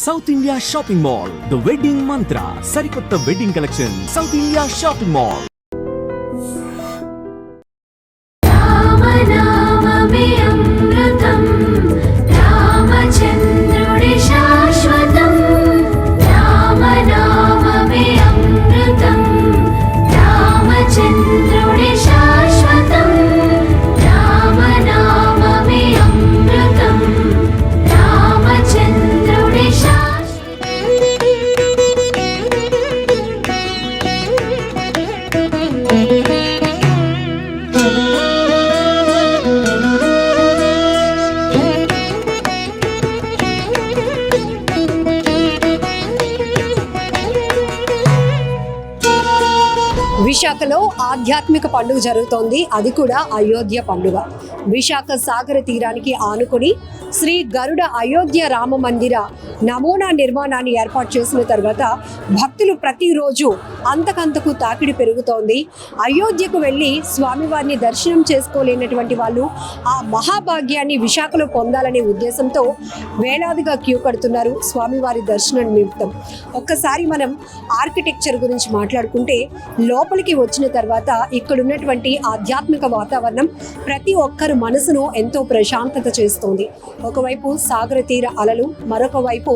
South India shopping mall, the wedding మంత్ర, సరికొత్త wedding collection, south India shopping mall. విశాఖలో ఆధ్యాత్మిక పండుగ జరుగుతోంది. అది కూడా అయోధ్య పండుగ. విశాఖ సాగర తీరానికి ఆనుకొని శ్రీ గరుడ అయోధ్య రామ మందిర నమూనా నిర్మాణాన్ని ఏర్పాటు చేసిన తర్వాత భక్తులు ప్రతిరోజు అంతకంతకు తాకిడి పెరుగుతోంది. అయోధ్యకు వెళ్ళి స్వామివారిని దర్శనం చేసుకోలేనటువంటి వాళ్ళు ఆ మహాభాగ్యాన్ని విశాఖలో పొందాలనే ఉద్దేశంతో వేలాదిగా క్యూ కడుతున్నారు స్వామివారి దర్శనం నిమిత్తం. ఒక్కసారి మనం ఆర్కిటెక్చర్ గురించి మాట్లాడుకుంటే లోపలికి వచ్చిన తర్వాత ఇక్కడ ఉన్నటువంటి ఆధ్యాత్మిక వాతావరణం ప్రతి ఒక్కరు మనసును ఎంతో ప్రశాంతత చేస్తోంది. ఒకవైపు సాగర తీర అలలు, మరొక వైపు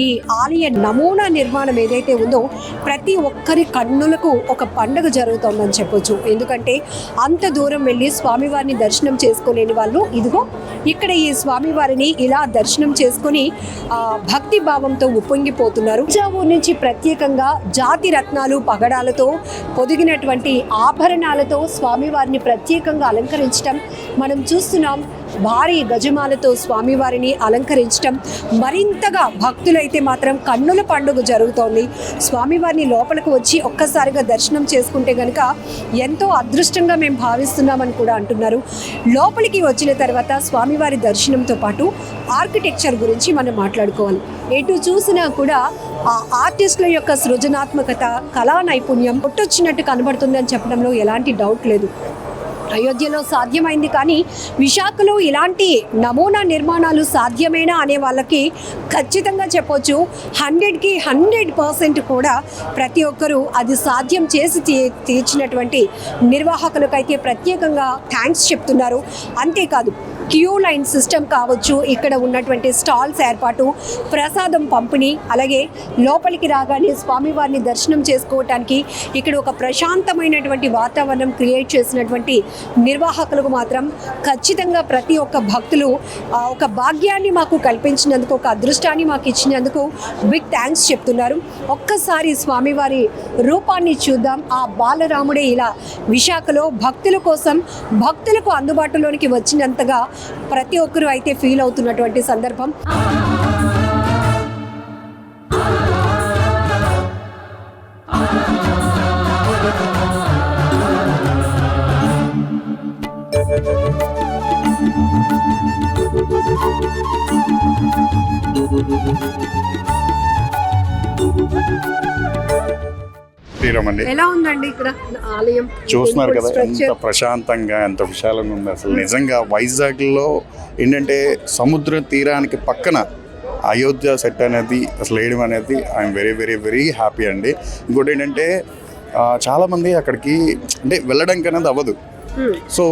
ఈ ఆలయ నమూనా నిర్మాణం ఏదైతే ఉందో ప్రతి ఒక్కరి కన్నులకు ఒక పండుగ జరుగుతోందని చెప్పొచ్చు. ఎందుకంటే అంత దూరం వెళ్ళి స్వామివారిని దర్శనం చేసుకోలేని వాళ్ళు ఇదిగో ఇక్కడ ఈ స్వామివారిని ఇలా దర్శనం చేసుకొని భక్తి భావంతో ఉప్పొంగిపోతున్నారు. తంజావూరు నుంచి ప్రత్యేకంగా జాతి రత్నాలు పగడాలతో పొదిగినటువంటి ఆభరణాలతో స్వామివారిని ప్రత్యేకంగా అలంకరించడం మనం చూస్తున్నాం. భారీ గజమాలతో స్వామివారిని అలంకరించడం మరింతగా భక్తులైతే మాత్రం కన్నుల పండుగ జరుగుతోంది. స్వామివారిని లోపలికి వచ్చి ఒక్కసారిగా దర్శనం చేసుకుంటే కనుక ఎంతో అదృష్టంగా మేము భావిస్తున్నామని కూడా అంటున్నారు. లోపలికి వచ్చిన తర్వాత స్వామివారి దర్శనంతో పాటు ఆర్కిటెక్చర్ గురించి మనం మాట్లాడుకోవాలి. ఎటు చూసినా కూడా ఆ ఆర్టిస్టుల యొక్క సృజనాత్మకత, కళా నైపుణ్యం కొట్టొచ్చినట్టు కనబడుతుందని చెప్పడంలో ఎలాంటి డౌట్ లేదు. అయోధ్యలో సాధ్యమైంది, కానీ విశాఖలో ఇలాంటి నమూనా నిర్మాణాలు సాధ్యమేనా అనే వాళ్ళకి ఖచ్చితంగా చెప్పొచ్చు. 100కి 100% కూడా ప్రతి ఒక్కరూ అది సాధ్యం చేసి తీర్చినటువంటి నిర్వాహకులకైతే ప్రత్యేకంగా థ్యాంక్స్ చెప్తున్నారు. అంతేకాదు క్యూ లైన్ సిస్టమ్ కావచ్చు, ఇక్కడ ఉన్నటువంటి స్టాల్స్ ఏర్పాటు, ప్రసాదం పంపిణీ, అలాగే లోపలికి రాగానే స్వామివారిని దర్శనం చేసుకోవటానికి ఇక్కడ ఒక ప్రశాంతమైనటువంటి వాతావరణం క్రియేట్ చేసినటువంటి నిర్వాహకులకు మాత్రం ఖచ్చితంగా ప్రతి ఒక్క భక్తులు ఒక భాగ్యాన్ని మాకు కల్పించినందుకు, ఒక అదృష్టాన్ని మాకు ఇచ్చినందుకు బిగ్ థ్యాంక్స్ చెప్తున్నారు. ఒక్కసారి స్వామివారి రూపాన్ని చూద్దాం. ఆ బాలరాముడే ఇలా విశాఖలో భక్తుల కోసం, భక్తులకు అందుబాటులోనికి వచ్చినంతగా ప్రతి ఒక్కరూ అయితే ఫీల్ అవుతున్నటువంటి సందర్భం. ఎలా ఉందండి ఇక్కడ ఆలయం? చూస్తున్నారు కదా ఎంత ప్రశాంతంగా, ఎంత విశాలంగా ఉంది. అసలు నిజంగా వైజాగ్ లో ఏంటంటే సముద్ర తీరానికి పక్కన అయోధ్య సెట్ అనేది అసలు వేయడం అనేది I'm very very very happy అండి. ఇంకోటి ఏంటంటే చాలామంది అక్కడికి అంటే వెళ్ళడానికి అనేది అవ్వదు. సో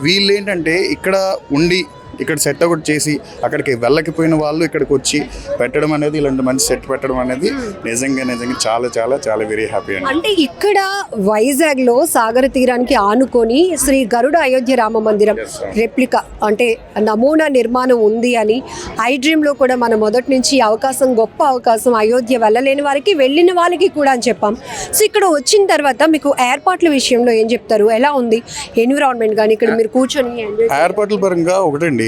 వీళ్ళు ఏంటంటే ఇక్కడ ఉండి ఇక్కడ సెట్ ఒకటి చేసి అక్కడికి వెళ్ళకపోయిన వాళ్ళు ఇక్కడికి వచ్చి పెట్టడం అనేది, ఇలాంటి మంచి సెట్ పెట్టడం అనేది నిజంగా నిజంగా చాలా చాలా చాలా వెరీ హ్యాపీ అండి. అంటే ఇక్కడ వైజాగ్ లో సాగర తీరానికి ఆనుకొని శ్రీ గరుడ అయోధ్య రామ మందిరం రెప్లికా అంటే నమూనా నిర్మాణం ఉంది అని ఐ డ్రీమ్ లో కూడా మనం మొదటి నుంచి అవకాశం, గొప్ప అవకాశం, అయోధ్య వెళ్ళలేని వారికి, వెళ్ళిన వాళ్ళకి కూడా అని చెప్పాం. సో ఇక్కడ వచ్చిన తర్వాత మీకు ఏర్పాట్ల విషయంలో ఏం చెప్తారు? ఎలా ఉంది ఎన్విరాన్మెంట్ కానీ ఇక్కడ మీరు కూర్చొని? ఏర్పాట్ల పరంగా ఒకటండి,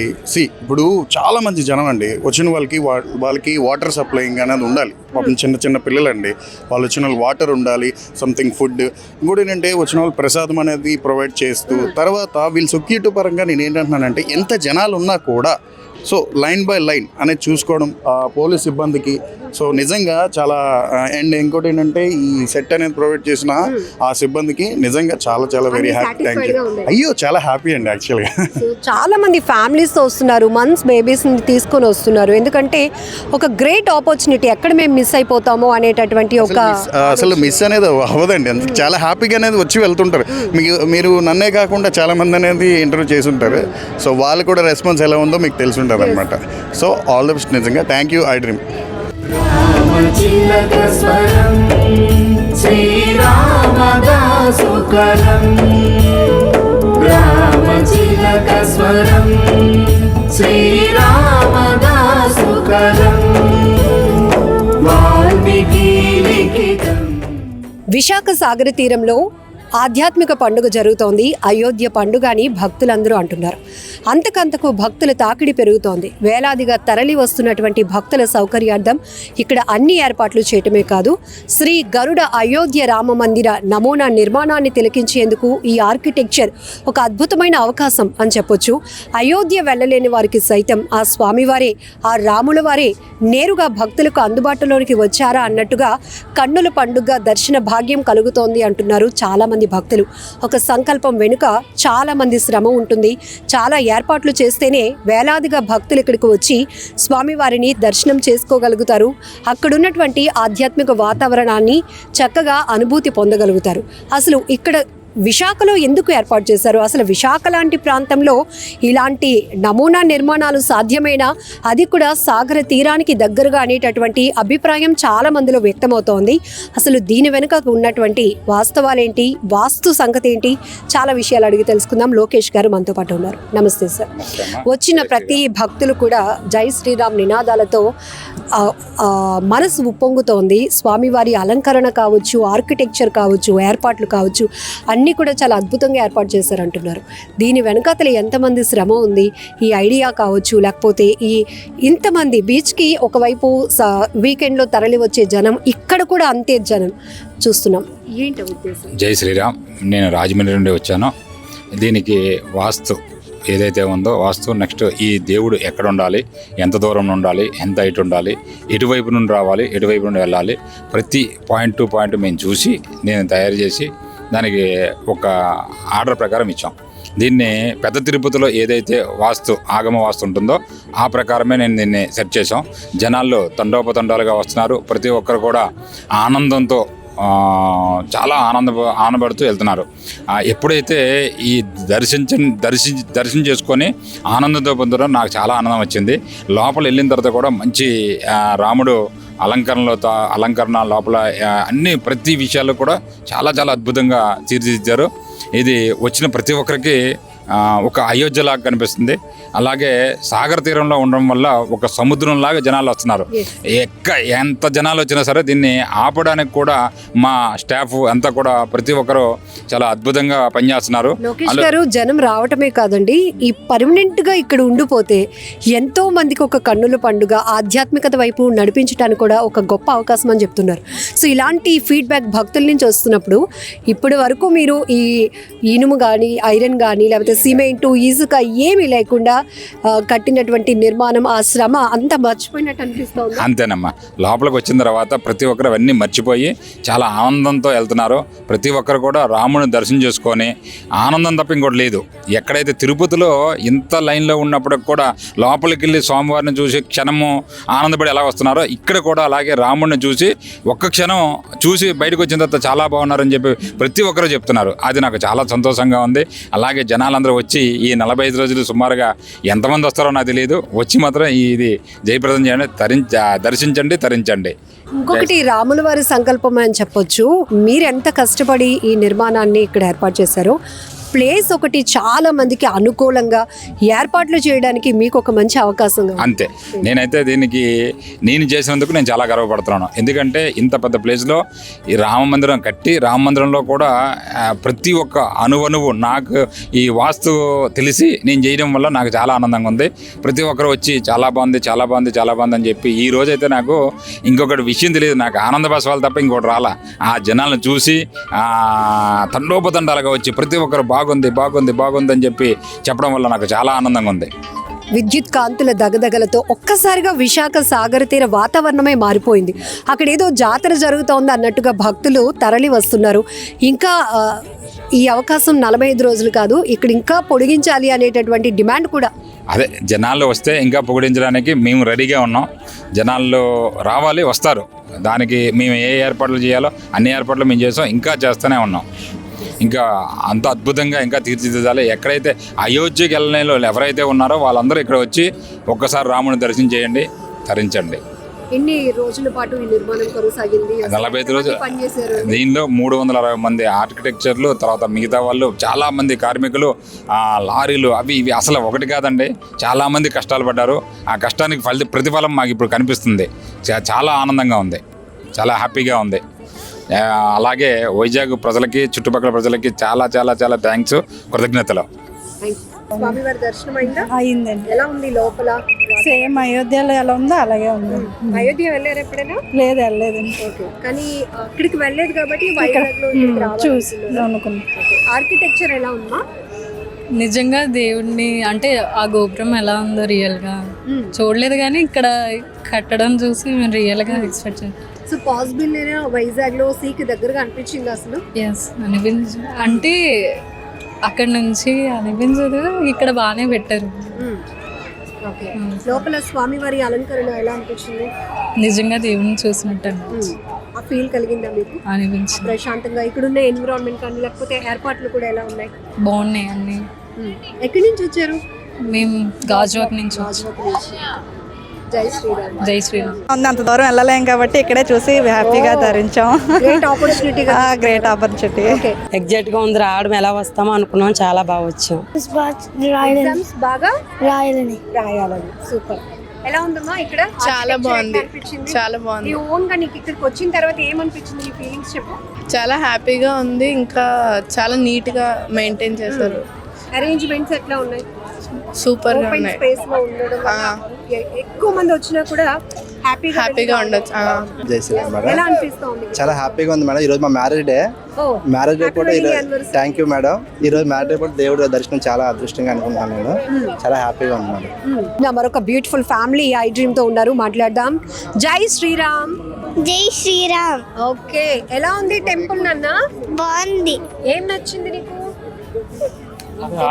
ఇప్పుడు చాలా మంది జనం అండి వచ్చిన వాళ్ళకి వాటర్ సప్లైయింగ్ అనేది ఉండాలి. పాపం చిన్న చిన్న పిల్లలండి, వాళ్ళు వచ్చిన వాళ్ళు వాటర్ ఉండాలి, సంథింగ్ ఫుడ్. ఇంకోటి ఏంటంటే వచ్చిన వాళ్ళు ప్రసాదం అనేది ప్రొవైడ్ చేస్తూ, తర్వాత వీళ్ళు సెక్యూరిటీ పరంగా నేను ఏంటంటున్నానంటే ఎంత జనాలు ఉన్నా కూడా సో లైన్ బై లైన్ అనేది చూసుకోవడం పోలీస్ సిబ్బందికి సో నిజంగా చాలా అండ్ ఇంకోటి ఏంటంటే ఈ సెట్ అనేది ప్రొవైడ్ చేసిన ఆ సిబ్బందికి నిజంగా చాలా చాలా వెరీ హ్యాపీ. Thank you. అయ్యో చాలా హ్యాపీ అండి యాక్చువల్గా. చాలా మంది ఫ్యామిలీస్తో వస్తున్నారు, మంత్స్ బేబీస్ని తీసుకొని వస్తున్నారు. ఎందుకంటే ఒక గ్రేట్ ఆపర్చునిటీ, ఎక్కడ మేము మిస్ అయిపోతామో అనేటటువంటి ఒక అసలు మిస్ అనేది అవ్వదండి. చాలా హ్యాపీగా అనేది వచ్చి వెళ్తుంటారు. మీరు నన్నే కాకుండా చాలా మంది అనేది ఇంటర్వ్యూ చేసి ఉంటారు. సో వాళ్ళు కూడా రెస్పాన్స్ ఎలా ఉందో మీకు తెలిసి ఉంటుంది అనమాట. So all the best. నిజంగా thank you. I dream. Visakha సాగర తీరంలో ఆధ్యాత్మిక పండుగ జరుగుతోంది. అయోధ్య పండుగ అని భక్తులందరూ అంటున్నారు. అంతకంతకు భక్తుల తాకిడి పెరుగుతోంది. వేలాదిగా తరలి వస్తున్నటువంటి భక్తుల సౌకర్యార్థం ఇక్కడ అన్ని ఏర్పాట్లు చేయటమే కాదు, శ్రీ గరుడ అయోధ్య రామ మందిర నమూనా నిర్మాణాన్ని తిలకించేందుకు ఈ ఆర్కిటెక్చర్ ఒక అద్భుతమైన అవకాశం అని చెప్పొచ్చు. అయోధ్య వెళ్ళలేని వారికి సైతం ఆ స్వామివారే, ఆ రాముల వారే నేరుగా భక్తులకు అందుబాటులోనికి వచ్చారా అన్నట్టుగా కన్నుల పండుగ దర్శన భాగ్యం కలుగుతోంది అంటున్నారు చాలామంది భక్తులు. ఒక సంకల్పం వెనుక చాలా మంది శ్రమ ఉంటుంది. చాలా ఏర్పాట్లు చేస్తేనే వేలాదిగా భక్తులు ఇక్కడికి వచ్చి స్వామివారిని దర్శనం చేసుకోగలుగుతారు. అక్కడున్నటువంటి ఆధ్యాత్మిక వాతావరణాన్ని చక్కగా అనుభూతి పొందగలుగుతారు. అసలు ఇక్కడ విశాఖలో ఎందుకు ఏర్పాటు చేశారు? అసలు విశాఖ లాంటి ప్రాంతంలో ఇలాంటి నమూనా నిర్మాణాలు సాధ్యమేనా, అది కూడా సాగర తీరానికి దగ్గరగా అనేటటువంటి అభిప్రాయం చాలా మందిలో వ్యక్తమవుతోంది. అసలు దీని వెనుక ఉన్నటువంటి వాస్తవాలేంటి, వాస్తు సంగతి ఏంటి, చాలా విషయాలు అడిగి తెలుసుకుందాం. లోకేష్ గారు మనతో పాటు ఉన్నారు. నమస్తే సార్. వచ్చిన ప్రతి భక్తులు కూడా జై శ్రీరామ్ నినాదాలతో మనసు ఉప్పొంగుతోంది. స్వామివారి అలంకరణ కావచ్చు, ఆర్కిటెక్చర్ కావచ్చు, ఏర్పాట్లు కావచ్చు, అన్నీ కూడా చాలా అద్భుతంగా ఏర్పాటు చేశారంటున్నారు. దీని వెనకాతల ఎంతమంది శ్రమ ఉంది, ఈ ఐడియా కావచ్చు, లేకపోతే ఈ ఇంతమంది బీచ్కి ఒకవైపు వీకెండ్లో తరలి వచ్చే జనం, ఇక్కడ కూడా అంతే జనం చూస్తున్నాం. ఏంటి ఉద్దేశం? జై శ్రీరామ్. నేను రాజమండ్రి నుండి వచ్చాను. దీనికి వాస్తు ఏదైతే ఉందో వాస్తు, నెక్స్ట్ ఈ దేవుడు ఎక్కడ ఉండాలి, ఎంత దూరం ఉండాలి, ఎంత హైట్ ఉండాలి, ఎటువైపు నుండి రావాలి, ఎటువైపు నుండి వెళ్ళాలి, ప్రతి పాయింట్ టు పాయింట్ మేము చూసి నేను తయారు చేసి దానికి ఒక ఆర్డర్ ప్రకారం ఇచ్చాం. దీన్ని పెద్ద తిరుపతిలో ఏదైతే వాస్తు ఆగమ వాస్తు ఉంటుందో ఆ ప్రకారమే నేను దీన్ని సెట్ చేసాం. జనాల్లో తండోపతండాలుగా వస్తున్నారు. ప్రతి ఒక్కరు కూడా ఆనందంతో చాలా ఆనందపడుతూ వెళ్తున్నారు. ఎప్పుడైతే ఈ దర్శనం చేసుకొని ఆనందంతో పొందడం నాకు చాలా ఆనందం వచ్చింది. లోపల వెళ్ళిన తర్వాత కూడా మంచి రాముడు అలంకరణ లోపల అన్ని ప్రతి విషయాలు కూడా చాలా చాలా అద్భుతంగా తీర్చిదిద్దారు. ఇది వచ్చిన ప్రతి ఒక్కరికి ఒక అయోధ్యలాగా కనిపిస్తుంది. అలాగే సాగర తీరంలో ఉండడం వల్ల ఒక సముద్రంలాగా జనాలు వస్తున్నారు. ఎంత జనాలు వచ్చినా సరే దీన్ని ఆపడానికి కూడా మా స్టాఫ్ అంతా కూడా ప్రతి ఒక్కరు చాలా అద్భుతంగా పనిచేస్తున్నారు. లోకేష్ గారు, జనం రావటమే కాదండి, ఈ పర్మనెంట్ గా ఇక్కడ ఉండిపోతే ఎంతో మందికి ఒక కన్నుల పండుగ ఆధ్యాత్మికత వైపు నడిపించడానికి కూడా ఒక గొప్ప అవకాశం అని చెప్తున్నారు. సో ఇలాంటి ఫీడ్బ్యాక్ భక్తుల నుంచి వస్తున్నప్పుడు ఇప్పటి వరకు మీరు ఈ ఇనుము కానీ, ఐరన్ కానీ, లేకపోతే సిమెంట్, ఇసుక ఏమీ లేకుండా కట్టినటువంటి నిర్మాణం, ఆ శ్రమ అంతా మర్చిపోయినట్టు అనిపిస్తుంది. అంతేనమ్మా. లోపలికి వచ్చిన తర్వాత ప్రతి ఒక్కరు అవన్నీ మర్చిపోయి చాలా ఆనందంతో వెళ్తున్నారు. ప్రతి ఒక్కరు కూడా రాముని దర్శనం చేసుకొని ఆనందం తప్ప ఇంకోటి లేదు. ఎక్కడైతే తిరుపతిలో ఇంత లైన్లో ఉన్నప్పటికి కూడా లోపలికి వెళ్ళి స్వామివారిని చూసి క్షణము ఆనందపడి ఎలా వస్తున్నారో ఇక్కడ కూడా అలాగే రాముడిని చూసి ఒక్క క్షణం చూసి బయటకు వచ్చిన తర్వాత చాలా బాగున్నారని చెప్పి ప్రతి ఒక్కరు చెప్తున్నారు. అది నాకు చాలా సంతోషంగా ఉంది. అలాగే జనాలందరూ వచ్చి ఈ 45 రోజులు సుమారుగా ఎంతమంది వస్తారో నాకు తెలియదు, వచ్చి మాత్రం ఇది జయప్రదం చేయండి, దర్శించండి, తరించండి. ఇంకొకటి రాముల వారి సంకల్పం అని చెప్పొచ్చు. మీరు ఎంత కష్టపడి ఈ నిర్మాణాన్ని ఇక్కడ ఏర్పాటు చేశారో, ప్లేస్ ఒకటి చాలా మందికి అనుకూలంగా ఏర్పాట్లు చేయడానికి మీకు ఒక మంచి అవకాశం. అంతే. నేనైతే దీనికి నేను చేసినందుకు నేను చాలా గర్వపడుతున్నాను. ఎందుకంటే ఇంత పెద్ద ప్లేస్లో ఈ రామ మందిరం కట్టి, రామ మందిరంలో కూడా ప్రతి ఒక్క అణువణువు నాకు ఈ వాస్తు తెలిసి నేను చేయడం వల్ల నాకు చాలా ఆనందంగా ఉంది. ప్రతి ఒక్కరు వచ్చి చాలా బాగుంది, చాలా బాగుంది, చాలా బాగుంది అని చెప్పి ఈ రోజైతే నాకు ఇంకొకటి విషయం తెలియదు, నాకు ఆనంద భాషాలు తప్ప ఇంకోటి రాలా. ఆ జనాలను చూసి తండోపతండాలుగా వచ్చి ప్రతి ఒక్కరు బాగుంది బాగుంది బాగుంది అని చెప్పి చెప్పడం వల్ల నాకు చాలా ఆనందంగా ఉంది. విద్యుత్ కాంతుల దగదగలతో ఒక్కసారిగా విశాఖ సాగర తీర వాతావరణమే మారిపోయింది. అక్కడ ఏదో జాతర జరుగుతోంది అన్నట్టుగా భక్తులు తరలి వస్తున్నారు. ఇంకా ఈ అవకాశం 45 రోజులు కాదు, ఇక్కడ ఇంకా పొడిగించాలి అనేటటువంటి డిమాండ్ కూడా. అదే జనాలు వస్తే ఇంకా పొగిడించడానికి మేము రెడీగా ఉన్నాం. జనాల్లో రావాలి, వస్తారు. దానికి మేము ఏ ఏర్పాట్లు చేయాలో అన్ని ఏర్పాట్లు మేము చేసాం, ఇంకా చేస్తూనే ఉన్నాం. ఇంకా అంత అద్భుతంగా ఇంకా తీర్చిదిద్దాలి. ఎక్కడైతే అయోధ్యకి వెళ్ళని వాళ్ళు ఎవరైతే ఉన్నారో వాళ్ళందరూ ఇక్కడ వచ్చి ఒక్కసారి రాముని దర్శనం చేయండి, తరించండి. ఎన్ని రోజుల పాటు ఈ నిర్మాణం కొనసాగింది? 45 రోజులు. పనిచేశారు. దీనిలో 360 మంది ఆర్కిటెక్చర్లు, తర్వాత మిగతా వాళ్ళు చాలామంది కార్మికులు, లారీలు, అవి ఇవి అసలు ఒకటి కాదండి. చాలామంది కష్టాలు పడ్డారు. ఆ కష్టానికి ప్రతిఫలం మాకు ఇప్పుడు కనిపిస్తుంది. చాలా ఆనందంగా ఉంది, చాలా హ్యాపీగా ఉంది. అలాగే వైజాగ్ ప్రజలకి, చుట్టుపక్కల ప్రజలకి చాలా చాలా చాలా థ్యాంక్స్, కృతజ్ఞతలు. స్వామివారి దర్శనం అయిందా? అయిందండి. ఎలా ఉంది లోపల? సేమ్ అయోధ్యలో ఎలా ఉందో అలాగే ఉంది. అయోధ్య వెళ్ళారు ఎప్పుడైనా? లేదు, వెళ్ళలేదండి. కానీ అక్కడికి వెళ్ళలేదు కాబట్టి వైజాగ్ లో ఇక్కడికి రావాలి చూసి అనుకున్నాం. ఆర్కిటెక్చర్ ఎలా ఉందా? నిజంగా దేవుడిని అంటే ఆ గోపురం ఎలా ఉందో రియల్గా చూడలేదు, కానీ ఇక్కడ కట్టడం చూసి మేము రియల్గా ఎక్స్పెక్ట్ చేస్తాం. సో పాసిబుల్ అయినా వైజాగ్ లో సీకి దగ్గరగా అనిపించింది అసలు? ఎస్ అనిపించు, అంటే అక్కడ నుంచి అనిపించదు, ఇక్కడ బాగానే పెట్టారు. లోపల స్వామివారి అలంకరణ ఎలా అనిపించింది? నిజంగా దేవుడిని చూసినట్టు ఆ ఫీల్ కలిగిందా మీకు? అనిపించింది. ప్రశాంతంగా ఇక్కడున్న ఎన్విరాన్మెంట్ కానీ లేకపోతే ఏర్పాట్లు కూడా ఎలా ఉన్నాయి? బాగున్నాయి అన్ని. ఎక్కడి నుంచి వచ్చారు? మేము గాజువాక్ నుంచి జై శ్రీరామ్. జై శ్రీరామ్. అంత దూరం వెళ్ళలేం కాబట్టి ఇక్కడే చూసి హ్యాపీగా ధరించాం. Great opportunity. Great opportunity. Exact గా ఉంది. రావడం ఎలా వస్తామో అనుకున్నాం, చాలా బాగా వచ్చాం. ఎగ్జామ్స్ బాగా రాయాలని. సూపర్. ఎలా ఉందమ్మా ఇక్కడ? చాలా బాగుంది, చాలా బాగుంది. ఓన్ గా నీకు ఇక్కడికి వచ్చిన తర్వాత ఏమనిపించింది? నీ ఫీలింగ్స్ చెప్పు. చాలా హ్యాపీగా ఉంది, ఇంకా చాలా నీట్ గా మెయింటైన్ చేశారు. అరేంజ్మెంట్స్ ఎట్లా ఉన్నాయి? సూపర్ గా ఓపెన్ ఉన్నాయి. స్పేస్ లో ఉండడం వల్ల ఎక్కువ మంది వచ్చినా కూడా హ్యాపీగా ఉండొచ్చు. జై శ్రీరామ్ మేడం. ఎలా అనిపిస్తుంది? చాలా హ్యాపీగా ఉంది మేడం. ఈరోజు మా మ్యారేజ్ డే. మ్యారేజ్ డే కూడా థ్యాంక్ యూ మేడం. ఈరోజు మ్యారేజ్ డే కూడా దేవుడి దర్శనం చాలా అదృష్టంగా అనుకుంటున్నాను నేను. చాలా హ్యాపీగా ఉంది మేడం. మరొక బ్యూటిఫుల్ ఫ్యామిలీ ఐ డ్రీమ్ తో ఉన్నారు, మాట్లాడదాం. జై శ్రీరామ్. జై శ్రీరామ్. ఓకే, ఎలా ఉంది టెంపుల్ నాన్న? బాగుంది. ఏం నచ్చింది నీకు?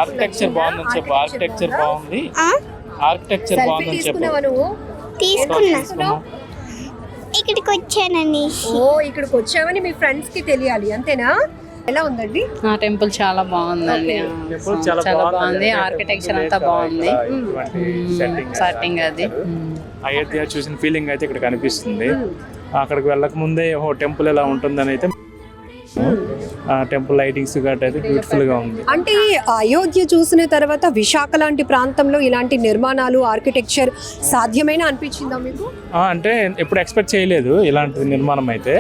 ఆర్కిటెక్చర్ బాగుందని చెప్పు. ఆర్కిటెక్చర్ బాగుంది. ఆర్కిటెక్చర్ బాగుందని చెప్పు. తీసుకున్నావా నువ్వు? తీసుకున్నా. ఇక్కడికి వచ్చానని. ఓ, ఇక్కడికి వచ్చావని మీ ఫ్రెండ్స్ కి తెలియాలి, అంతేనా? ఎలా ఉందండి? ఆ టెంపుల్ చాలా బాగుందండి. చాలా బాగుంది. ఆర్కిటెక్చర్ అంతా బాగుంది. సెట్టింగ్ అది అయోధ్య చూసిన ఫీలింగ్ అయితే ఇక్కడ కనిపిస్తుంది. అక్కడికి వెళ్ళక ముందే ఓ టెంపుల్ ఎలా ఉంటుందని అయితే టెంపుల్ లైటింగ్స్ గట్రా అయితే బ్యూటిఫుల్ గా ఉంది. అంటే అయోధ్య చూసిన తర్వాత విశాఖ లాంటి ప్రాంతంలో ఇలాంటి నిర్మాణాలు, ఆర్కిటెక్చర్ సాధ్యమైన అనిపించిందా మీకు? అంటే ఎప్పుడు ఎక్స్పెక్ట్ చేయలేదు ఇలాంటి నిర్మాణం అయితే,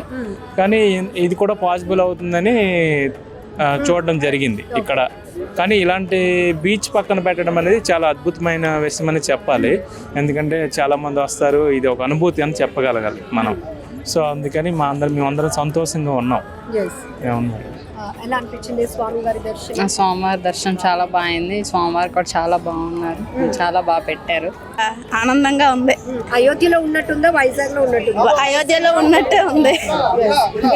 కానీ ఇది కూడా పాసిబుల్ అవుతుందని చూడడం జరిగింది ఇక్కడ. కానీ ఇలాంటి బీచ్ పక్కన పెట్టడం అనేది చాలా అద్భుతమైన విషయం అని చెప్పాలి. ఎందుకంటే చాలా మంది వస్తారు, ఇది ఒక అనుభూతి అని చెప్పగలగాలి మనం. సో అందుకని మేమందరం సంతోషంగా ఉన్నాం. ఎలా అనిపించింది స్వామివారి దర్శనం? స్వామివారి దర్శనం చాలా బాగుంది. స్వామివారు కూడా చాలా బాగున్నారు, చాలా బాగా పెట్టారు. ఆనందంగా ఉంది. అయోధ్యలో ఉన్నట్టుందా, వైజాగ్ లో ఉన్నట్టుందా? అయోధ్యలో ఉన్నట్టే ఉంది.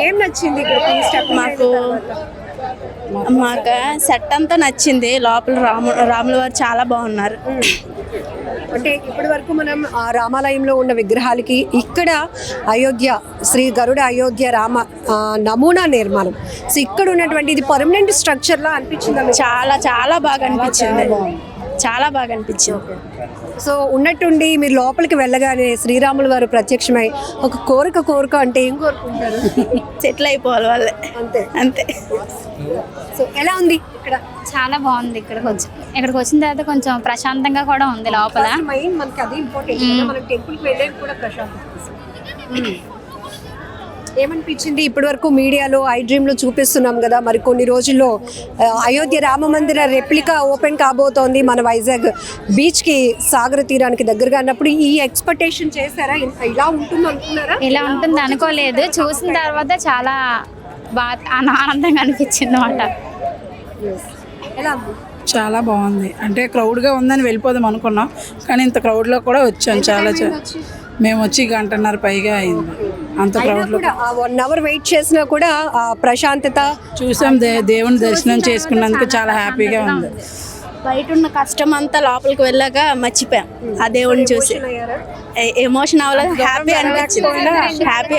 ఏం నచ్చింది ఇక్కడ? మాకు సెట్ అంతా నచ్చింది. లోపల రాముల వారు చాలా బాగున్నారు. అంటే ఇప్పటి వరకు మనం ఆ రామాలయంలో ఉన్న విగ్రహాలకి ఇక్కడ అయోధ్య శ్రీ గరుడ అయోధ్య రామ నమూనా నిర్మాణం, సో ఇక్కడ ఉన్నటువంటి ఇది పర్మనెంట్ స్ట్రక్చర్ లా అనిపించింది. చాలా చాలా బాగా అనిపించింది. చాలా బాగా అనిపించింది. సో ఉన్నట్టుండి మీరు లోపలికి వెళ్ళగానే శ్రీరాములు వారు ప్రత్యక్షమై ఒక కోరిక అంటే ఏం కోరుకుంటారు? సెటిల్ అయిపోవాలి వాళ్ళే, అంతే అంతే. సో ఎలా ఉంది ఇక్కడ? చాలా బాగుంది. ఇక్కడికి వచ్చిన తర్వాత కొంచెం ప్రశాంతంగా కూడా ఉంది లోపల. మైండ్ మనకి అది ఇంపార్టెంట్. మనం టెంపుల్కి వెళ్ళేది కూడా ప్రశాంతంగా. ఏమనిపించింది? ఇప్పటి వరకు మీడియాలో ఐ డ్రీమ్లో చూపిస్తున్నాం కదా, మరి కొన్ని రోజుల్లో అయోధ్య రామ మందిర రెప్లికా ఓపెన్ కాబోతోంది మన వైజాగ్ బీచ్కి, సాగర తీరానికి దగ్గరగా అన్నప్పుడు ఈ ఎక్స్పెక్టేషన్ చేశారా? ఇలా ఉంటుంది అనుకున్నారా? ఇలా ఉంటుంది అనుకోలేదు. చూసిన తర్వాత చాలా బాగా ఆనందంగా అనిపించింది అన్నమాట. ఎలా ఉంది? చాలా బాగుంది. అంటే క్రౌడ్గా ఉందని వెళ్ళిపోదాం అనుకున్నాం, కానీ ఇంత క్రౌడ్లో కూడా వచ్చాం. మేము వచ్చి గంటన్నర పైగా అయింది. అంత క్రౌడ్లో 1 అవర్ వెయిట్ చేసినా కూడా ఆ ప్రశాంతత చూసాం. దేవుని దర్శనం చేసుకున్నందుకు చాలా హ్యాపీగా ఉంది. బయట ఉన్న కష్టం అంతా లోపలికి వెళ్ళాక మర్చిపోయాం ఆ దేవుడిని చూసి. ఎమోషన్ అవ్వలేదు, హ్యాపీ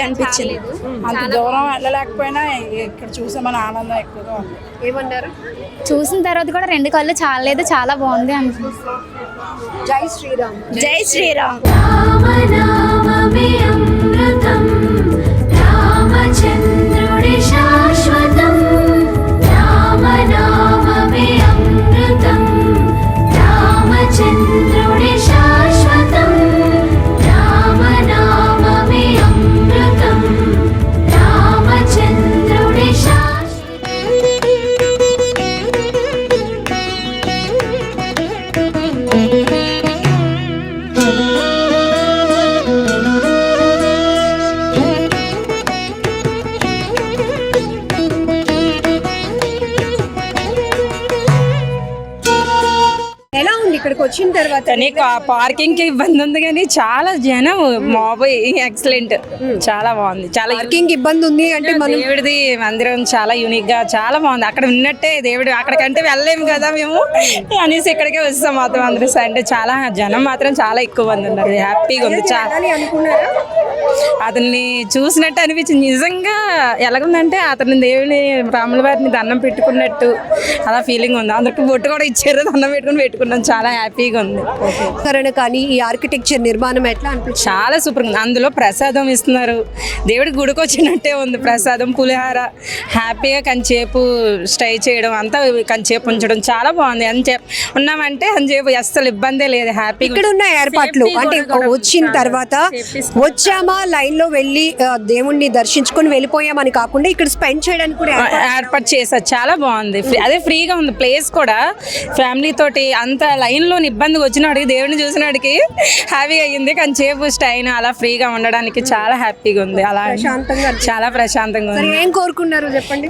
అనిపించింది. అంత దూరం వెళ్ళలేకపోయినా ఇక్కడ చూసామని ఆనందం ఎక్కువగా ఉంది. ఏమన్నారు? చూసిన తర్వాత కూడా 2 కళ్ళు చాలలేదు, చాలా బాగుంది అనిపించింది. జై శ్రీరామ్. జై శ్రీరామ్. రామచంద్రుడి శాశ్వతం, రామనామమే అమృతం, రామచంద్రుడి శాశ్వతం, రామనామమే అమృతం, రామచంద్రుడి ఎలా ఉంది ఇక్కడికి వచ్చిన తర్వాత? పార్కింగ్ కి ఇబ్బంది ఉంది కానీ చాలా జనం మాబోయ్ ఎక్సలెంట్, చాలా బాగుంది. చాలా పార్కింగ్ ఇబ్బంది ఉంది అంటే మనం దేవుడిది మందిరం చాలా యూనిక్ గా చాలా బాగుంది. అక్కడ ఉన్నట్టే దేవుడు, అక్కడికంటే వెళ్ళలేము కదా మేము అనేసి ఇక్కడికే వస్తాం మాత్రం అందరూ. అంటే చాలా జనం మాత్రం చాలా ఎక్కువ మంది ఉన్నారు. హ్యాపీగా ఉంది. అనుకున్నారా? అతన్ని చూసినట్టు అనిపించింది. నిజంగా ఎలాగుందంటే అతని దేవుని రాముల వారిని దండం పెట్టుకున్నట్టు అలా ఫీలింగ్ ఉంది. అందరికి బొట్టు కూడా ఇచ్చారు, దండం పెట్టుకున్నాం. చాలా హ్యాపీగా ఉంది. కానీ ఈ ఆర్కిటెక్చర్ నిర్మాణం ఎట్లా అనిపించింది? చాలా సూపర్ ఉంది. అందులో ప్రసాదం ఇస్తున్నారు, దేవుడి గుడికి వచ్చినట్టే ఉంది. ప్రసాదం, పులిహార, హ్యాపీగా కంచేపు స్టే చేయడం, అంతా కంచేపు ఉంచడం చాలా బాగుంది. అంచేపు ఉన్నామంటే అంచేపు అస్సలు ఇబ్బందే లేదు. హ్యాపీగా ఇక్కడ ఉన్న ఏర్పాట్లు అంటే వచ్చిన తర్వాత వచ్చామా లైన్ లో వెళ్ళి దేవుణ్ణి దర్శించుకొని వెళ్ళిపోయామని కాకుండా ఇక్కడ స్పెండ్ చేయడానికి కూడా ఏర్పాటు చేశారు. చాలా బాగుంది. అదే ఫ్రీగా ఉంది ప్లేస్ కూడా. ఫ్యామిలీ తోటి అంత లైన్ లో ఇబ్బంది వచ్చినాడికి దేవుడిని చూసినాడికి హ్యాపీగా అయ్యింది. కానీ చేపు స్టైన్ అలా ఫ్రీగా ఉండడానికి చాలా హ్యాపీగా ఉంది. అలా చాలా ప్రశాంతంగా ఉంది. ఏం కోరుకున్నారు చెప్పండి?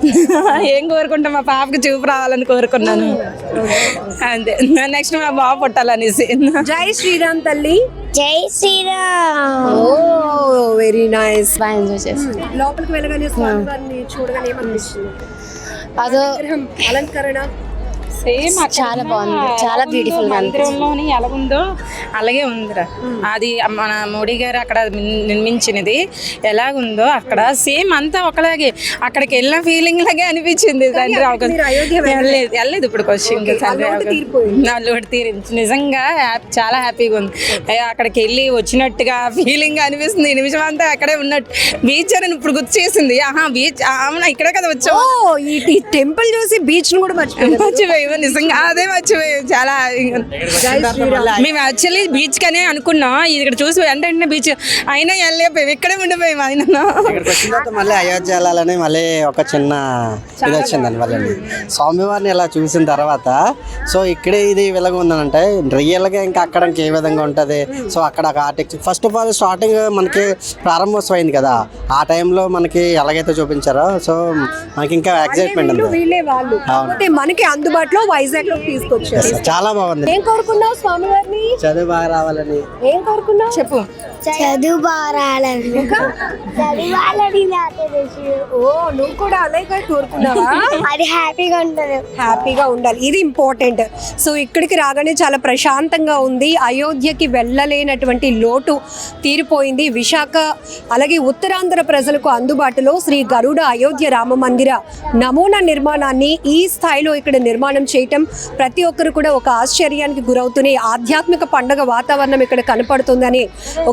ఏం కోరుకుంటా, మా పాపకి చూపు రావాలని కోరుకున్నాను అంతే. నెక్స్ట్ మా బాబు పుట్టాలనేసి. జై శ్రీరామ్ తల్లి. జై శ్రీరామ్. ఓ వెరీ నైస్. బాగా ఎంజాయ్ చేస్తాం. లోపలికి వెళ్ళగానే స్వామి వారిని చూడగానే ఏమనిపిస్తుంది? అదో అలంకరణ సేమ్ చాలా బాగుంది, చాలా బ్యూటిఫుల్. మందిరంలోని ఎలా ఉందో అలాగే ఉందిరా. అది మన మోడీ గారు అక్కడ నిర్మించినది ఎలాగుందో అక్కడ సేమ్ అంతా ఒకలాగే. అక్కడికి వెళ్ళిన ఫీలింగ్ లాగే అనిపించింది. తండ్రి వెళ్ళలేదు ఇప్పుడు క్వశ్చన్. నా లోటు తీరింది. నిజంగా చాలా హ్యాపీగా ఉంది. అక్కడికి వెళ్ళి వచ్చినట్టుగా ఫీలింగ్ అనిపిస్తుంది. ఈ నిమిషం అంతా అక్కడే ఉన్నట్టు. బీచ్ అని ఇప్పుడు గుర్తు చేసింది. బీచ్ అవునా, ఇక్కడే కదా వచ్చాము. ఈ టెంపుల్ చూసి బీచ్ కూడా మర్చిపోయి నిజంగా అదే మర్చిపోయాం. చాలా మేము యాక్చువల్లీ బీచ్ కనే అనుకున్నాం. ఇక్కడ చూసి వెంటనే బీచ్ అయినా వెళ్ళిపోయాం, ఇక్కడే ఉండిపోయాం. ఆయన మళ్ళీ అయోధ్య వెళ్ళాలని మళ్ళీ ఒక చిన్న ఇది వచ్చిందండి. మళ్ళీ స్వామివారిని ఇలా చూసిన తర్వాత సో ఇక్కడే ఇది విధంగా ఉందనంటే రియల్గా ఇంకా అక్కడ ఏ విధంగా ఉంటుంది. సో అక్కడ artist first of all starting మనకి ప్రారంభోత్సవం అయింది కదా, ఆ టైంలో మనకి ఎలాగైతే చూపించారో సో మనకి ఇంకా ఎక్సైట్మెంట్ ఉంది. మనకి అందుబాటులో వైజాగ్ లో తీసుకొచ్చారు. చాలా బాగుంది. ఏం కోరుకున్నావు స్వామి వారిని? చదువు బాగా రావాలని. ఏం కోరుకున్నావు చెప్పు? చదువు బాగా రావాలని. ఓ నువ్వు కూడా అలాగే కోరుకున్నావా? అది హ్యాపీగా ఉంటుంది. హ్యాపీగా ఉండాలి, ఇది ఇంపార్టెంట్. సో ఇక్కడికి రాగానే చాలా ప్రశాంతంగా ఉంది. అయోధ్యకి వెళ్ళలేనటువంటి లోటు తీరిపోయింది. విశాఖ అలాగే ఉత్తరాంధ్ర ప్రజలకు అందుబాటులో శ్రీ గరుడ అయోధ్య రామ మందిర నమూనా నిర్మాణాన్ని ఈ స్థాయిలో ఇక్కడ నిర్మాణం చేయటం ప్రతి ఒక్కరు కూడా ఒక ఆశ్చర్యానికి గురవుతూనే ఆధ్యాత్మిక పండుగ వాతావరణం ఇక్కడ కనపడుతుందని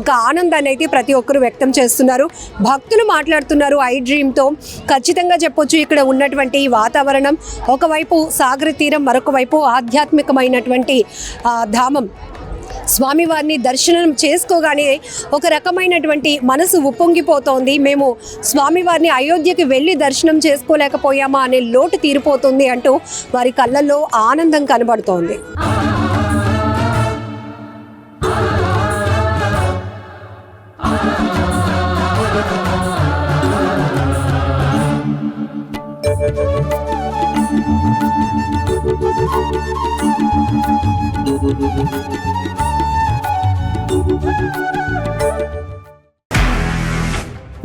ఒక ఆనందాన్ని అయితే ప్రతి ఒక్కరు వ్యక్తం చేస్తున్నారు. భక్తులు మాట్లాడుతున్నారు ఐ డ్రీమ్తో. ఖచ్చితంగా చెప్పొచ్చు ఇక్కడ ఉన్నటువంటి వాతావరణం ఒకవైపు సాగర తీరం, మరొక వైపు ఆధ్యాత్మికమైనటువంటి ధామం. స్వామివారిని దర్శనం చేసుకోగానే ఒక రకమైనటువంటి మనసు ఉప్పొంగిపోతోంది. మేము స్వామివారిని అయోధ్యకి వెళ్ళి దర్శనం చేసుకోలేకపోయామా అనే లోటు తీరిపోతుంది అంటూ వారి కళ్ళల్లో ఆనందం కనబడుతోంది.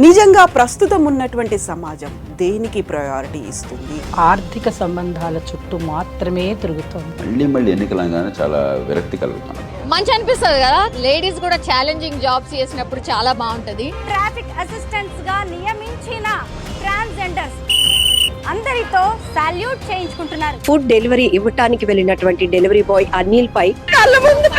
నిజంగా ప్రస్తుతం ఉన్నటువంటి సమాజం దేనికి ప్రయారిటీ ఇస్తుంది? ఆర్థిక సంబంధాల చుట్టూ మాత్రమే తిరుగుతోంది. మళ్ళీ ఎన్నికలంగానే చాలా విరక్తి కలుగుతాం. మంచి అనిపిస్తుంది కదా, లేడీస్ కూడా ఛాలెంజింగ్ జాబ్స్ చేసినప్పుడు చాలా బాగుంటది. ట్రాఫిక్ అసిస్టెంట్స్ గా నియమించిన ట్రాన్స్జెండర్స్ అందరితో సాల్యూట్ చేయించుకుంటున్నారు. ఫుడ్ డెలివరీ ఇవ్వటానికి వెళ్ళినటువంటి డెలివరీ బాయ్ అనిల్ పై కళ్ళ ముందు